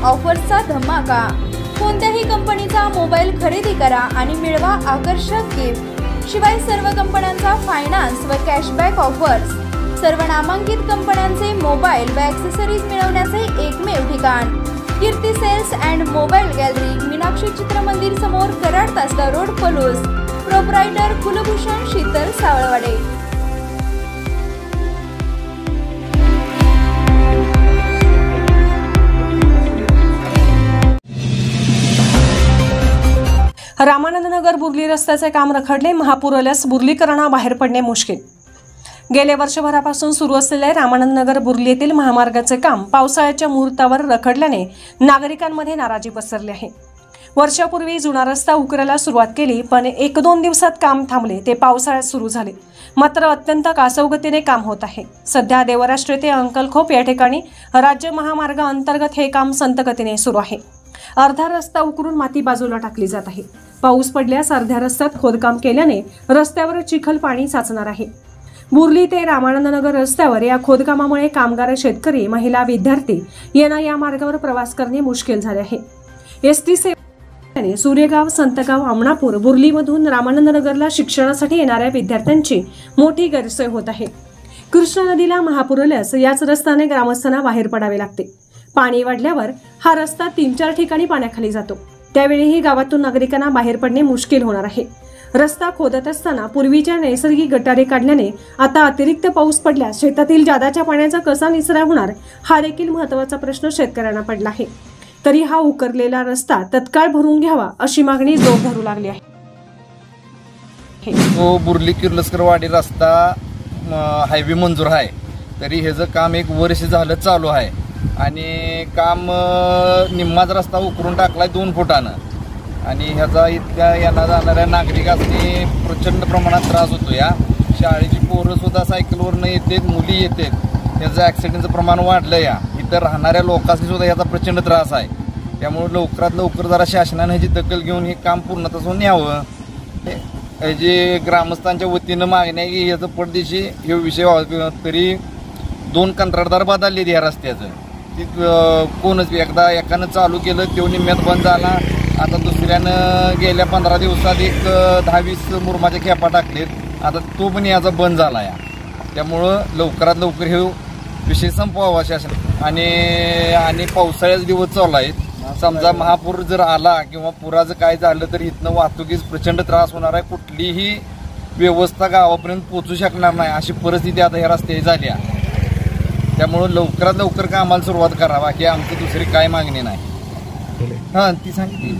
ऑफर्सचा धमाका। कोणत्याही कंपनीचा मोबाईल खरेदी करा आणि मिळवा आकर्षक गिफ्ट। शिवाय सर्व कंपन्यांचा फायनान्स व कॅशबॅक ऑफर्स। सर्व नामांकित कंपन्यांचे मोबाईल व ॲक्सेसरीज मिळवण्याचे एकमेव ठिकाण Kirti sales and mobile gallery, Meenakshi Chitramandir समोर, कराड तासगाव रोड, पलूस। प्रोप्रायटर कुलभूषण शीतल सावळवाडे। रामानंद नगर बुर्ली रस्त्याचे काम रखडले। महापूर आल्यास बुर्लीकरणाबाहेर पडणे मुश्किल। गेल्या वर्षभरापासून सुरू असलेले रामानंद नगर बुर्ली येथील महामार्गाचे काम पावसाळ्याच्या मुहूर्तावर रखडल्याने नागरिकांमध्ये नाराजी पसरली आहे। वर्षापूर्वी जुना रस्ता उकरायला सुरुवात केली, पण 1-2 दिवसात काम थांबले ते पावसाळ्यात सुरू झाले। मात्र अत्यंत कासवगतीने काम होत आहे। सध्या देवराष्ट्र ते अंकलखोप या ठिकाणी राज्य महामार्ग अंतर्गत हे काम संतगतीने सुरू आहे। अर्धा रस्ता उकरून माती बाजूला टाकली जात आहे। पाऊस पडल्यास अर्ध्या रस्त्यात खोदकाम केल्याने रस्त्यावर चिखल पाणी साचणार आहे। बुर्ली ते रामानंद नगर रस्त्यावर या खोदकामामुळे कामगार, शेतकरी, महिला, विद्यार्थी यांना या मार्गावर प्रवास करणे मुश्किल झाले आहे। एसटी सेवेने सूर्यगाव, संतगाव, आमणापूर, बुर्लीमधून रामानंद नगरला शिक्षणासाठी येणाऱ्या विद्यार्थ्यांची मोठी गैरसोय होत आहे। कृष्णा नदीला महापूर आल्यास याच रस्त्याने ग्रामस्थांना बाहेर पडावे लागते। पाणी वाढल्यावर हा रस्ता 3-4 ठिकाणी पाण्याखाली जातो। त्यावेळीही गावातून नागरिकांना बाहेर पडणे मुश्किल होणार आहे। रस्ता खोदत असताना पूर्वीच्या नैसर्गिक गटारे काढल्याने आता अतिरिक्त पाऊस पडल्यास शेतातील जादाच्या पाण्याचा कसा निचरा होणार, हा देखील महत्त्वाचा प्रश्न शेतकऱ्यांना पडला आहे। तरी हा उकरलेला रस्ता तत्काळ भरून घ्यावा अशी मागणी जोर धरू लागली आहे। तो बुर्ली किर्लोस्करवाडी रस्ता हायवे मंजूर आहे, तरी ह्याचं काम 1 वर्ष झालं चालू आहे आणि काम निम्माच रस्ता उकरून टाकलाय 2 फुटानं आणि ह्याचा इतक्या येणार जाणाऱ्या नागरिकांनी प्रचंड प्रमाणात त्रास होतो। या शाळेची पोरं सुद्धा सायकलवरनं येतात, मुली येतात, याचं ॲक्सिडेंटचं प्रमाण वाढलं। या इथं राहणाऱ्या लोकांनी सुद्धा याचा प्रचंड त्रास आहे। त्यामुळे लवकरात लवकर जरा शासनाने ह्याची दखल घेऊन हे काम पूर्णतः न्यावं। जे ग्रामस्थांच्या वतीनं मागणी आहे की याचं पडदेशी हे विषय व्हावा। तरी 2 कंत्राटदार बदलले या रस्त्याचं, ती कोणच एकदा एकानं चालू केलं, तो निम्म्यात बंद झाला। आता दुसऱ्यानं गेल्या 15 दिवसात 10-20 मुरमाच्या खेपा टाकलेत, आता तो पण याचा बंद झाला या। त्यामुळं लवकरात लवकर हे विषय संपवावा शासन। आणि पावसाळ्याचे दिवस चालू आहेत। समजा महापूर जर आला किंवा पुराचं काय झालं तर इथनं वाहतुकीस प्रचंड त्रास होणार आहे। कुठलीही व्यवस्था गावापर्यंत पोहोचू शकणार नाही अशी परिस्थिती आता ह्या रस्त्याची झाली आहे। त्यामुळं लवकरात लवकर कामाला सुरुवात करावा, की आमची दुसरी काय मागणी नाही। हां, ती सांगितली।